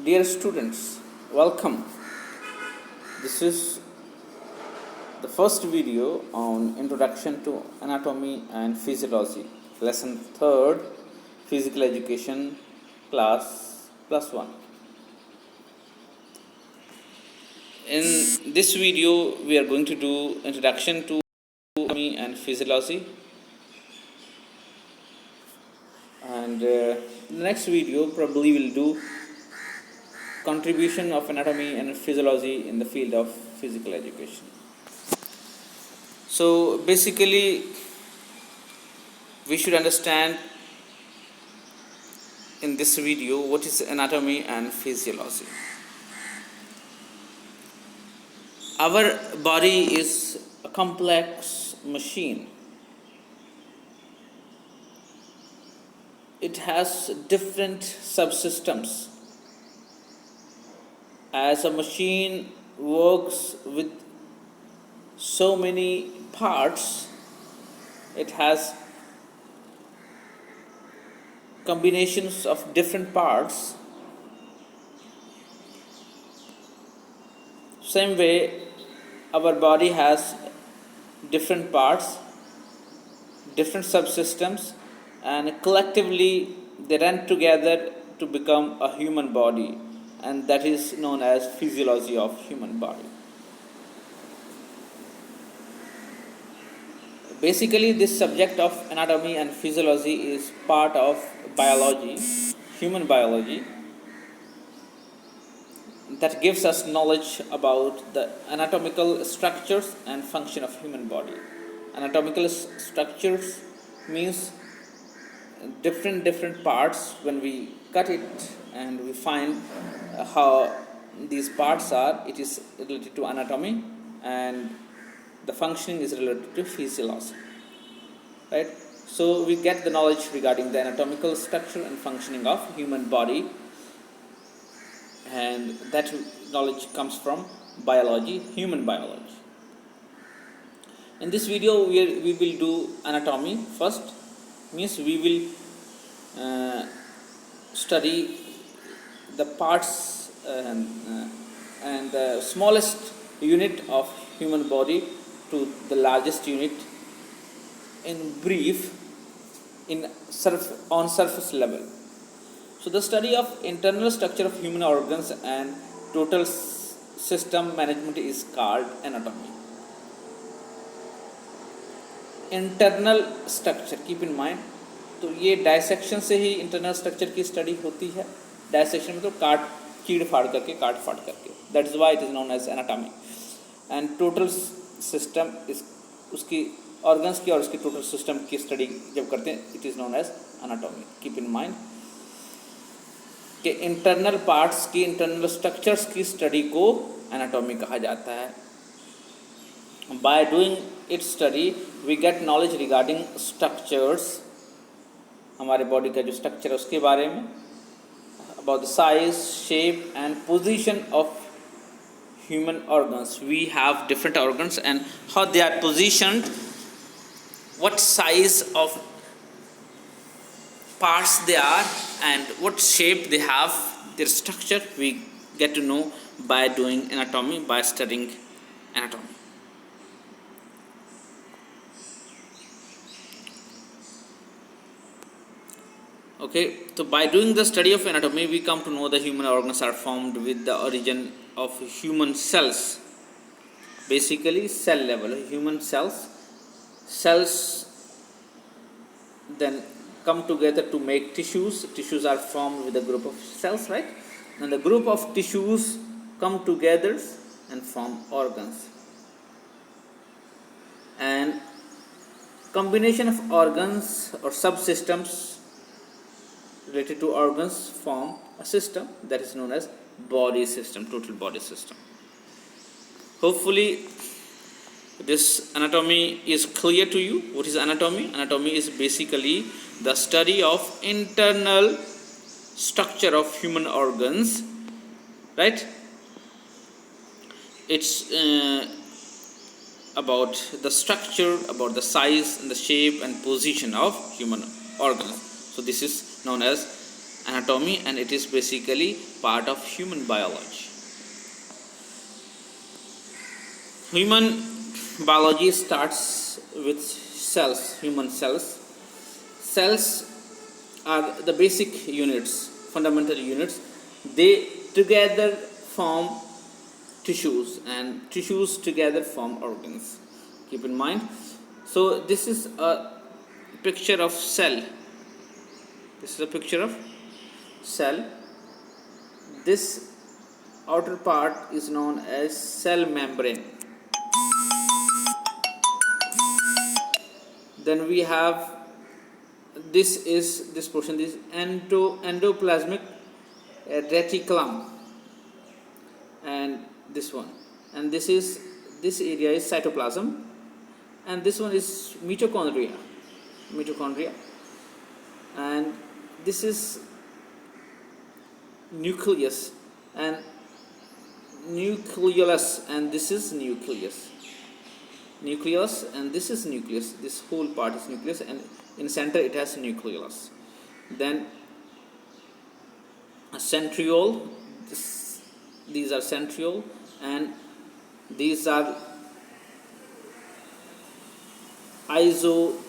Dear students, welcome. This is the first video on Introduction to Anatomy and Physiology, Lesson 3rd, Physical Education, Class Plus 1. In this video, we are going to do Introduction to Anatomy and Physiology, and the next video probably will do contribution of anatomy and physiology in the field of physical education. So basically, we should understand in this video what is anatomy and physiology. Our body is a complex machine. It has different subsystems. As a machine works with so many parts, it has combinations of different parts. Same way, our body has different parts, different subsystems, and collectively they run together to become a human body, and that is known as physiology of human body. Basically, this subject of anatomy and physiology is part of biology, human biology, that gives us knowledge about the anatomical structures and function of human body. Anatomical structures means different parts. When we cut it and we find how these parts are, it is related to anatomy, and the functioning is related to physiology, right? So we get the knowledge regarding the anatomical structure and functioning of human body, and that knowledge comes from biology, human biology. In this video, we will do anatomy first. Means we will study the parts and the smallest unit of human body to the largest unit in brief on surface level. So the study of internal structure of human organs and total system management is called anatomy. Internal structure, keep in mind, तो ये dissection से ही internal structure की study होती है. Dissection मतलब चीड़ फाड़ करके, काट फाड़ करके. That is why it is known as anatomy. And total system is उसकी ऑर्गन्स की और उसकी टोटल सिस्टम की स्टडी जब करते हैं, it is known as anatomy. Keep in mind कि इंटरनल पार्ट्स की, इंटरनल स्ट्रक्चर्स की स्टडी को एनाटॉमी कहा जाता है. By doing its study, we get knowledge regarding structures, हमारे बॉडी का जो स्ट्रक्चर है उसके बारे में, about the size, shape and position of human organs. We have different organs and how they are positioned, what size of parts they are and what shape they have, their structure we get to know by doing anatomy, by studying anatomy. Okay, so by doing the study of anatomy, we come to know the human organs are formed with the origin of human cells. Basically, cell level, human cells then come together to make tissues. Tissues are formed with a group of cells, right? And the group of tissues come together and form organs. And combination of organs or subsystems related to organs form a system that is known as body system, total body system. Hopefully this anatomy is clear to you. What is anatomy? Anatomy is basically the study of internal structure of human organs, right? It's about the structure, about the size and the shape and position of human organs. So this is known as anatomy, and it is basically part of human biology. Human biology starts with cells, human cells. Cells are the basic units, fundamental units. They together form tissues, and tissues together form organs. Keep in mind. So this is a picture of cell. This is a picture of cell. This outer part is known as cell membrane. Then we have this portion, this endoplasmic reticulum, and this one, and this area is cytoplasm, and this one is mitochondria, and this is nucleus and nucleolus, and this is nucleus, and this is nucleus. This whole part is nucleus, and in center it has nucleolus. Then a centriole. These are centriole, and these are isosome,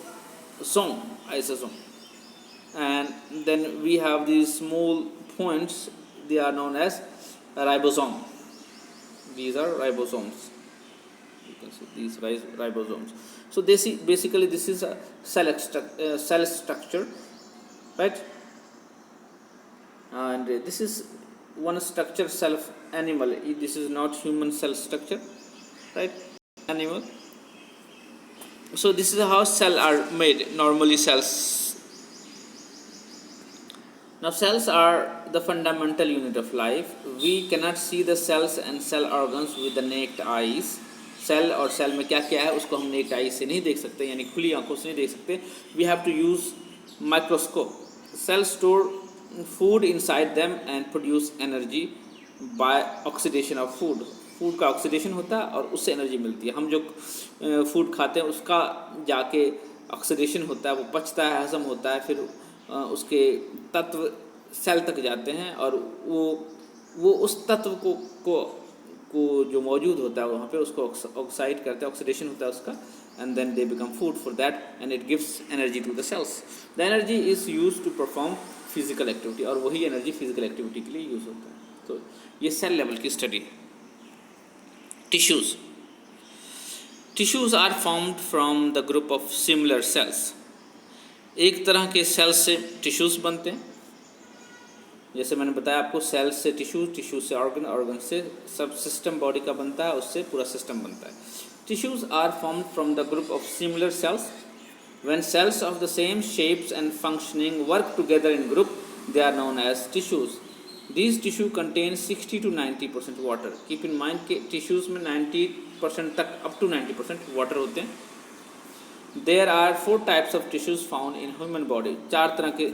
and then we have these small points. They are known as ribosome. These are ribosomes. You can see these ribosomes. So basically this is a cell structure, right? And this is one structure, cell of animal. This is not human cell structure, right? Animal. So this is how cells are made. Normally cells. Now cells are the fundamental unit of life. We cannot see the cells and cell organs with the naked eyes. Cell और cell में क्या क्या है उसको हम necked आई से नहीं देख सकते, यानी खुली आंखों से नहीं देख सकते. We have to use microscope. Cell store food inside them and produce energy by oxidation of food. Food का ऑक्सीडेशन होता है और उससे एनर्जी मिलती है. हम जो फूड खाते हैं उसका जाके ऑक्सीडेशन होता है, वो पचता है, हजम होता है, फिर उसके तत्व सेल तक जाते हैं और वो उस तत्व को जो मौजूद होता है वहाँ पे उसको ऑक्साइड करते हैं, ऑक्सीडेशन होता है उसका, and then they become food for that and it gives energy to the cells. The energy is use to perform physical activity, और वही एनर्जी फिजिकल एक्टिविटी के लिए यूज़ होता है. तो ये सेल लेवल की स्टडी है. Tissues are formed from the group of similar cells. एक तरह के सेल्स से टिश्यूज़ बनते हैं. जैसे मैंने बताया आपको, सेल से टिश्यू से ऑर्गन से सब सिस्टम बॉडी का बनता है, उससे पूरा सिस्टम बनता है. Tissues are formed from the group of similar cells. When cells of the same shapes and functioning work together in group, they are known as tissues. These tissue contain 60 to 90% water. Keep in mind कि tissues में 90% तक, up to 90% water होते हैं. There are 4 types of tissues found in human body. 4 तरह के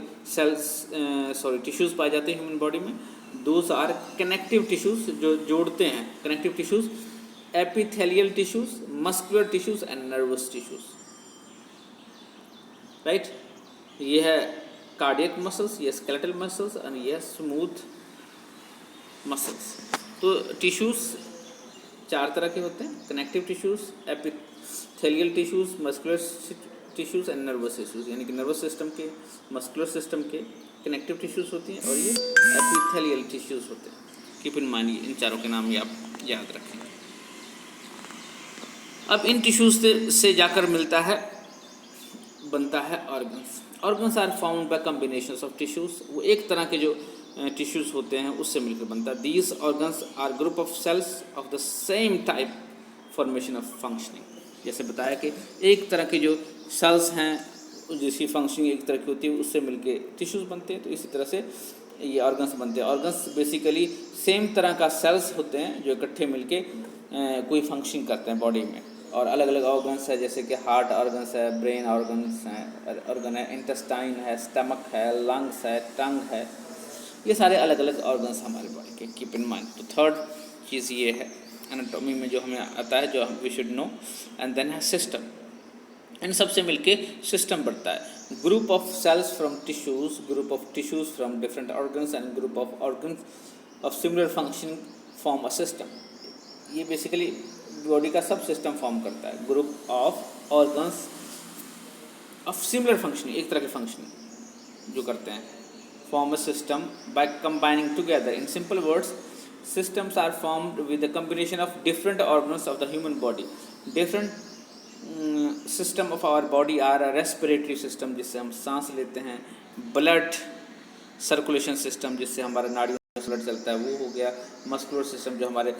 tissues पाए जाते हैं ह्यूमन बॉडी में. Those are connective tissues, जो जोड़ते हैं, connective tissues, epithelial tissues, muscular tissues and nervous tissues. Right? ये है कार्डियक मसल्स, ये स्केलेटल मसल्स और ये स्मूथ मसल्स. तो टिश्यूज़ 4 तरह के होते हैं: connective tissues, epithelial tissues, muscular tissues and nervous tissues. यानी कि नर्वस सिस्टम के, मस्कुलर सिस्टम के कनेक्टिव टिश्यूज़ होती हैं और ये एपिथेलियल टिश्यूज़ होते हैं. कीप इन माइंड, इन चारों के नाम ये आप याद रखें. अब इन टिश्यूज़ से जाकर बनता है organs. Organs are found by combinations of tissues. वो एक तरह के जो टिश्यूज़ होते हैं उससे मिलकर बनता है. These organs are group of cells of the same type, formation of functioning. जैसे बताया कि एक तरह के जो सेल्स हैं जिसकी फंक्शनिंग एक तरह की होती है, उससे मिलके टिश्यूज़ बनते हैं. तो इसी तरह से ये ऑर्गन्स बनते हैं. ऑर्गन्स बेसिकली सेम तरह का सेल्स होते हैं जो इकट्ठे मिलके कोई फंक्शनिंग करते हैं बॉडी में. और अलग अलग ऑर्गन्स है, जैसे कि हार्ट ऑर्गन्स है, ब्रेन ऑर्गन्स है, इंटेस्टाइन है, स्टमक है, लंग्स है, टंग है. ये सारे अलग अलग ऑर्गन्स हमारे बॉडी के. Keep in mind. तो थर्ड चीज़ ये है एनाटॉमी में जो हमें आता है, जो we should know. And then है सिस्टम. इन सबसे मिलके सिस्टम बढ़ता है. Group of cells from tissues, group of tissues from different organs and group of organs of similar function form a system. ये बेसिकली बॉडी का सब सिस्टम फॉर्म करता है। Group of organs of similar functioning, एक तरह के functioning जो करते हैं, form a system by combining together. In simple words, systems are formed with a combination of different organs of the human body. Different system of our body are a respiratory system जिससे हम सांस लेते हैं, blood circulation system जिससे हमारा नाड़ियों में blood चलता है वो हो गया, muscular system जो हमारे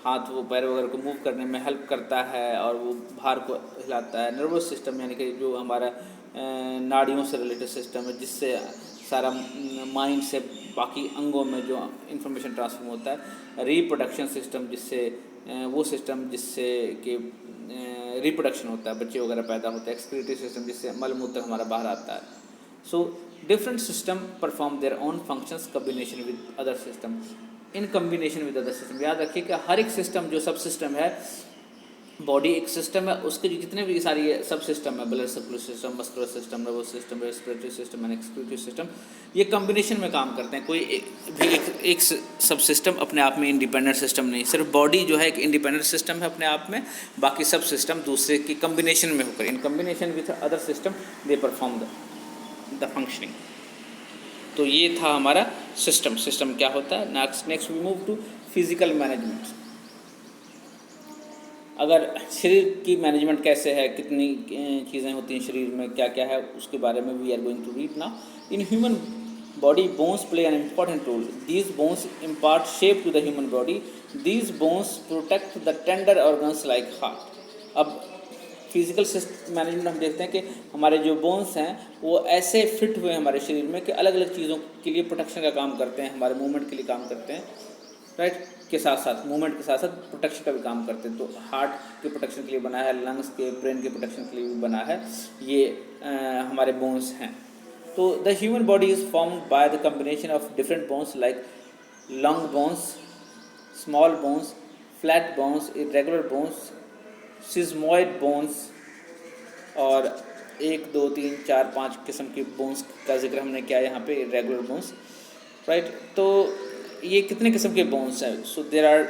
हाथ वो पैर वगैरह को मूव करने में हेल्प करता है और वो भार को हिलाता है, नर्वस सिस्टम यानी कि जो हमारा नाड़ियों से रिलेटेड सिस्टम है जिससे सारा माइंड से बाकी अंगों में जो इंफॉर्मेशन ट्रांसफर होता है, रिप्रोडक्शन सिस्टम जिससे वो सिस्टम जिससे कि रिप्रोडक्शन होता है, बच्चे वगैरह पैदा होते हैं, एक्सक्रीटरी सिस्टम जिससे मल मूत्र हमारा बाहर आता है। So different system perform their own functions combination with other system, in combination with other system. याद रखिए कि हर एक सिस्टम जो सब सिस्टम है, बॉडी एक सिस्टम है, उसके जितने भी सारी सब सिस्टम है, blood circulation system, muscular system, nervous system, respiratory system and excretory system, ये कम्बिनेशन में काम करते हैं। कोई एक सब सिस्टम अपने आप में इंडिपेंडेंट सिस्टम नहीं, सिर्फ बॉडी जो है एक इंडिपेंडेंट सिस्टम है अपने आप में, बाकी सब सिस्टम दूसरे की कम्बिनेशन में होकर, in combination with other system they perform the functioning. तो ये था हमारा सिस्टम क्या होता है। Next we move to physical management. अगर शरीर की मैनेजमेंट कैसे है, कितनी चीज़ें होती हैं शरीर में, क्या क्या है, उसके बारे में we are going to read now. In human body bones play an important role. These bones impart shape to the human body. These bones protect the tender organs like heart. अब फिजिकल मैनेजमेंट हम देखते हैं कि हमारे जो bones हैं वो ऐसे फिट हुए हैं हमारे शरीर में कि अलग अलग चीज़ों के लिए प्रोटेक्शन का काम करते हैं, हमारे मूवमेंट के लिए काम करते हैं, राइट, के साथ साथ मूवमेंट के साथ साथ प्रोटेक्शन का भी काम करते हैं। तो हार्ट के प्रोटेक्शन के लिए बना है, लंग्स के, ब्रेन के प्रोटेक्शन के लिए भी बना है, ये हमारे बोन्स हैं। तो the human body is formed by the combination of different bones like long bones, small bones, flat bones, irregular bones, sesamoid bones, और 1 2 3 4 5 किस्म के बोन्स का जिक्र हमने किया यहाँ पे, इरेगुलर बोन्स, राइट। तो ये कितने किस्म के बोन्स हैं? So there are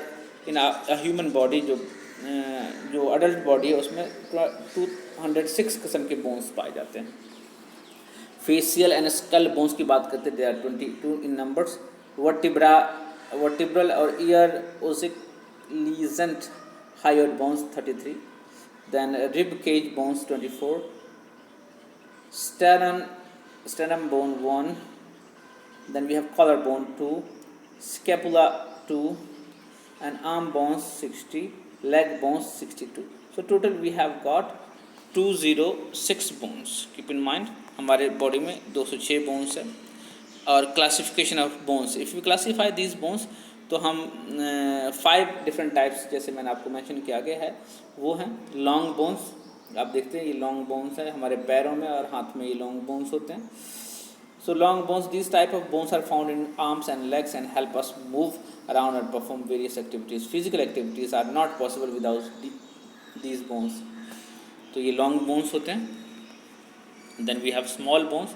in a human body, जो अडल्ट बॉडी है उसमें 206 किस्म के बोन्स पाए जाते हैं। फेशियल एंड स्कल बोन्स की बात करते हैं, they are 22 in numbers. Vertebral और ear ossicles hyoid bones 33, then rib cage bones 24, sternum bone 1, then we have collarbone 2, scapula 2, and arm bones 60, leg bones 62. So total we have got 206 bones. Keep in mind हमारे body में 206 bones है। और classification of bones, if you classify these bones तो हम 5 different types, जैसे मैंने आपको mention किया गया है, वो हैं लॉन्ग बोन्स। आप देखते हैं ये लॉन्ग बोन्स हैं हमारे पैरों में और हाथ में, ये लॉन्ग बोन्स होते हैं। So long bones, this type of bones are found in arms and legs and help us move around and perform various activities. Physical activities are not possible without these bones. तो ये long bones होते हैं। Then we have small bones,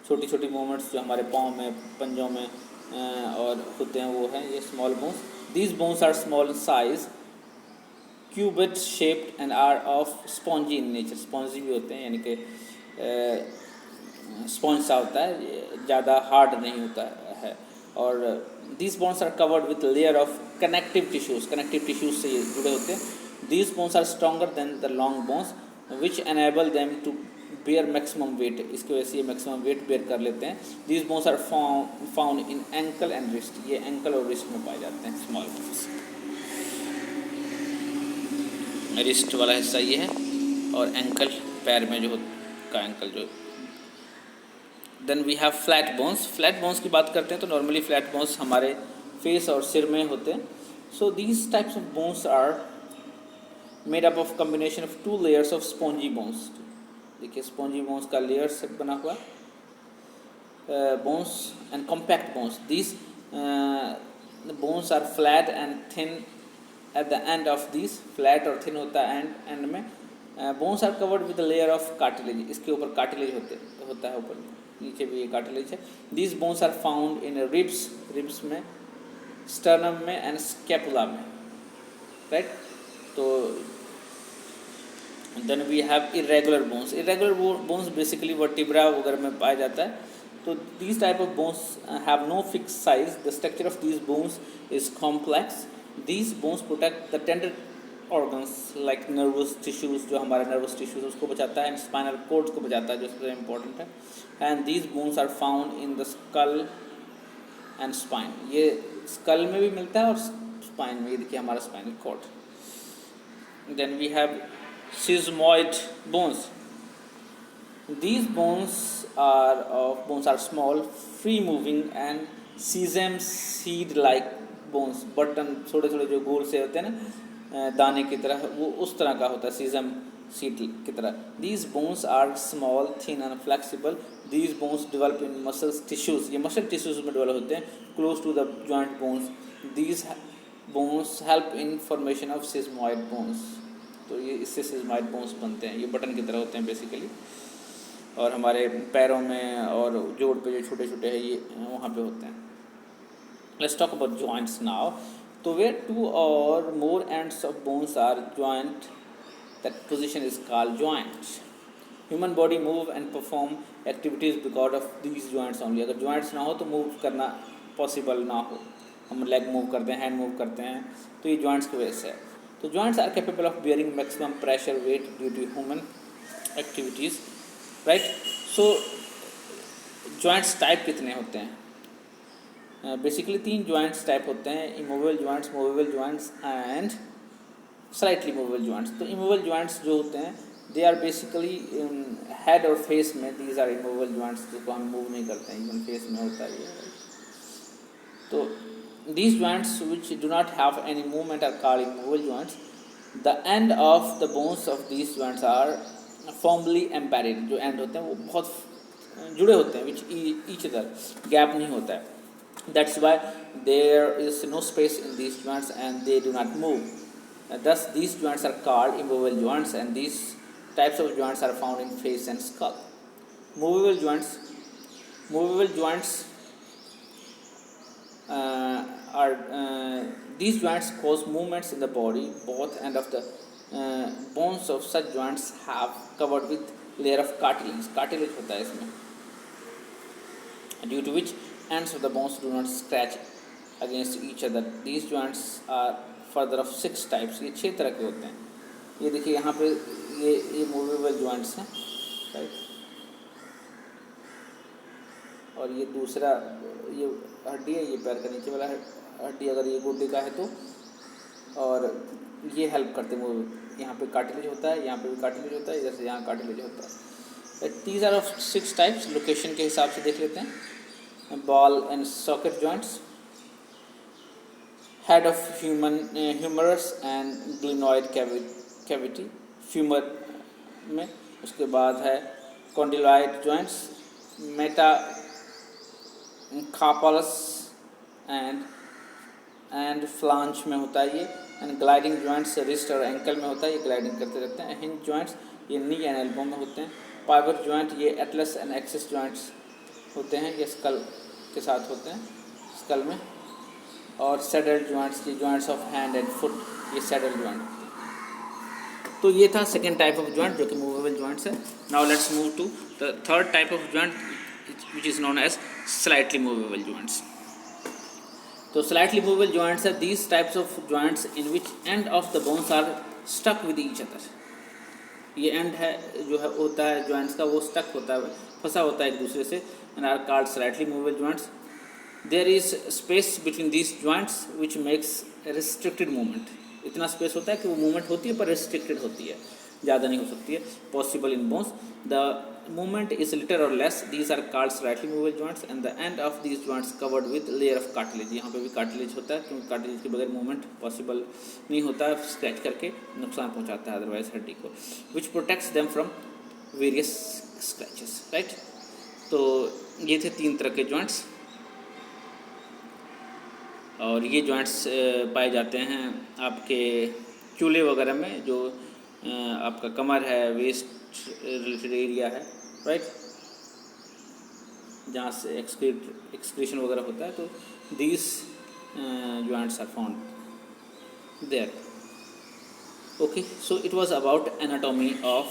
छोटी छोटी movements जो हमारे पाँव में, पंजों में और होते हैं, वो हैं ये small bones. These bones are small size, cubit shaped and are of spongy in nature. Spongy भी होते हैं, यानी कि स्पॉन्ज सा होता है, ज़्यादा हार्ड नहीं होता है। और these bones are covered with layer of connective tissues, connective tissues से ये जुड़े होते हैं। These bones are stronger than the long bones which enable them to bear maximum weight. इसकी वजह से ये मैक्सिमम वेट बेयर कर लेते हैं। These bones are found in ankle and wrist, ये एंकल और रिस्ट में पाए जाते हैं स्मॉल बोन्स। रिस्ट वाला हिस्सा ये है और एंकल पैर में जो का एंकल जो। Then we have flat bones. Flat bones की बात करते हैं तो नॉर्मली फ्लैट बोन्स हमारे फेस और सिर में होते हैं। So these types of bones are made up of combination of 2 layers of spongy bones. देखिए स्पॉन्जी बोन्स का लेयर से बना हुआ bones and compact bones. These bones are flat and thin at the end of this, flat और thin होता है and में, bones are covered with layer of cartilage, इसके ऊपर कार्टिलेज होता है, ऊपर नीचे भी ये कार्टिलेज है। These bones are found in ribs, ribs में, स्टर्नम में एंड स्कैपुला में, राइट। तो then we have irregular bones. Irregular bones basically vertebra वगैरह में पाया जाता है। तो these type of bones have no fixed size. The structure of these bones is complex. These bones protect the tender organs like nervous tissues, जो हमारा nervous tissues उसको बचाता है, and spinal cords को बचाता है, जो सबसे important है। And these bones are found in the skull and spine. ये skull में भी मिलता है और spine में, ये देखिए हमारा spinal cord. Then we have sesamoid bones. These bones are small, free moving and sesame seed like bones. Button थोड़े थोड़े जो गोल से होते हैं ना, दाने की तरह, वो उस तरह का होता है, सीजम सीड की तरह। These bones are small, thin and flexible. These bones develop in muscles tissues. ये मसल टिश्यूज में डेवलप होते हैं, close to the joint bones. These bones help in formation of sesamoid bones. तो ये इससे sesamoid bones बनते हैं, ये बटन की तरह होते हैं बेसिकली, और हमारे पैरों में और जोड़ पे जो छोटे छोटे हैं ये वहाँ पे होते हैं। Let's talk about joints now. तो where 2 or more ends of bones are joint, that position is called joint. Human body move and perform activities because of these joints only. अगर joints ना हो तो मूव करना possible ना हो, हम leg move करते हैं, हैंड मूव करते हैं, तो ये joints की वजह से है। तो joints are capable of bearing maximum pressure weight due to human activities, right. So joints type कितने होते हैं? बेसिकली 3 जॉइंट्स टाइप होते हैं, immovable joints, movable joints and slightly movable joints. तो इमूवेबल जॉइंट्स जो होते हैं, दे आर बेसिकली हेड और फेस में, दीज आर इमूवेबल जॉइंट्स, जिसको हम मूव नहीं करते हैं, इवन फेस में होता है ये। तो these joints which do not have any movement are called immovable joints. The end of the bones of these joints are formally impaired, जो एंड होते हैं वो बहुत जुड़े होते हैं, विच ईच अदर, गैप नहीं होता है। That's why there is no space in these joints and they do not move. Thus these joints are called immovable joints and these types of joints are found in face and skull. Movable joints these joints cause movements in the body. Both end of the bones of such joints have covered with layer of cartilage. Cartilage होता है इसमें, due to which ends of the bones do not scratch against each other. These joints are further of 6 types. ये 6 तरह के होते हैं। ये देखिए यहाँ पे ये मूवेबल joints हैं, राइट। और ये दूसरा ये हड्डी है, ये पैर का नीचे वाला हड्डी, अगर ये गोड्डे का है तो, और ये हेल्प करते हैं वो, यहाँ पे कार्टिलेज होता है, यहाँ पे भी कार्टिलेज होता है, जैसे यहाँ कार्टिलेज होता है। These are of 6 types. Location के हिसाब से देख लेते हैं। Ball and socket joints, head of humerus and glenoid cavity, femur में। उसके बाद है condyloid joints, metacarpus and phalanges में होता है ये। एंड ग्लाइडिंग जॉइंट्स रिस्ट और एंकल में होता है, ये ग्लाइडिंग करते रहते हैं। हिंज जॉइंट्स ये नी एंड एल्बो में होते हैं। पाइवट जॉइंट ये एटलस एंड एक्सिस जॉइंट्स होते हैं, ये स्कल के साथ होते हैं, स्कल में। और सैडल जॉइंट्स, ये joints of hand and foot, ये सैडल जॉइंट। तो ये था सेकेंड टाइप ऑफ जॉइंट जो कि मूवेबल जॉइंट्स है। Now let's move to the third type of joint which is known as slightly movable joints. तो slightly movable joints है these types of joints in which end of the bones are stuck with each other. ये end है जो है होता है joints का, वो स्टक होता है, फंसा होता है एक दूसरे से, and are called slightly movable joints. There is space between these joints which makes restricted movement. इतना स्पेस होता है कि वो मूवमेंट होती है पर रिस्ट्रिक्टेड होती है, ज़्यादा नहीं हो सकती है। Possible in bones the movement is little or less. These are called slightly movable joints and the end of these joints covered with layer of cartilage. यहाँ पे भी cartilage होता है क्योंकि cartilage के बगैर movement possible नहीं होता है, स्क्रैच करके नुकसान पहुँचाता है अदरवाइज हड्डी को, which protects them from various scratches, right? तो ये थे 3 तरह के joints और ये joints पाए जाते हैं आपके चूल्हे वगैरह में, जो आपका कमर है, वेस्ट रिलेटेड एरिया है, राइट, जहाँ से एक्सक्रीशन वगैरह होता है, तो these joints are found there. Okay, so it was about anatomy of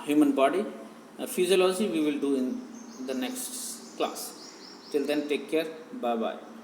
human body. Physiology we will do in the next class. Till then, take care. Bye bye.